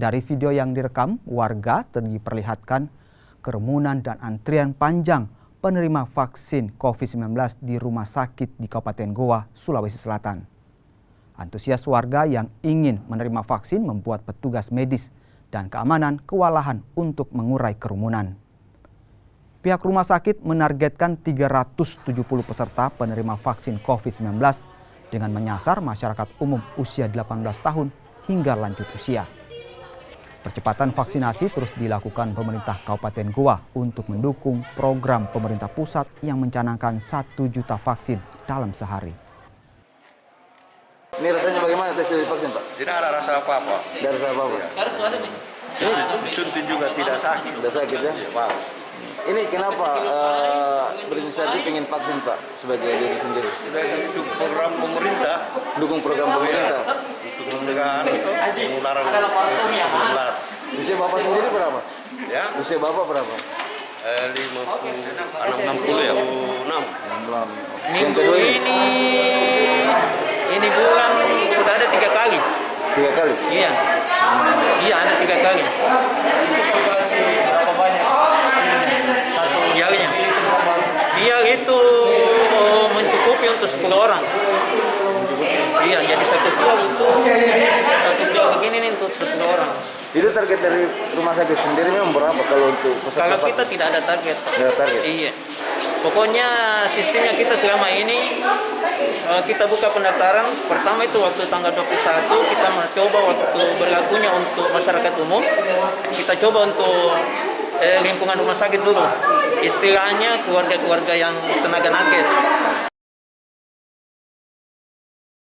Dari video yang direkam, warga diperlihatkan kerumunan dan antrian panjang penerima vaksin COVID-19 di rumah sakit di Kabupaten Goa, Sulawesi Selatan. Antusias warga yang ingin menerima vaksin membuat petugas medis dan keamanan kewalahan untuk mengurai kerumunan. Pihak rumah sakit menargetkan 370 peserta penerima vaksin COVID-19 dengan menyasar masyarakat umum usia 18 tahun hingga lanjut usia. Percepatan vaksinasi terus dilakukan pemerintah Kabupaten Goa untuk mendukung program pemerintah pusat yang mencanangkan 1 juta vaksin dalam sehari. Ini rasanya bagaimana tes vaksin, Pak? Tidak ada rasa apa-apa. Tidak ada rasa apa-apa? Suntik juga tidak sakit. Tidak sakit ya? Wow. Ini kenapa berinisiatif ingin vaksin, Pak, sebagai diri sendiri? Itu program pemerintah. Dukung program pemerintah? Untuk pencegahan penularan COVID-19. Usia Bapak sendiri berapa? Ya? Usia Bapak berapa? 60 ya? 6. Minggu ini bulan sudah ada 3 kali. 3 kali? Iya. Iya, ada 3 kali. Berapa banyak? Satu jarinya. Dia itu mencukupi untuk 10 orang. Iya, jadi satu kilo begini nih untuk 10 orang. Itu target dari rumah sakit sendiri memang berapa kalau untuk peserta? Kalau kita tidak ada target. Tidak ada target? Iya. Pokoknya sistemnya kita selama ini kita buka pendaftaran. Pertama itu waktu tanggal 21 kita mencoba waktu berlakunya untuk masyarakat umum. Kita coba untuk lingkungan rumah sakit dulu. Istilahnya keluarga-keluarga yang tenaga nakes.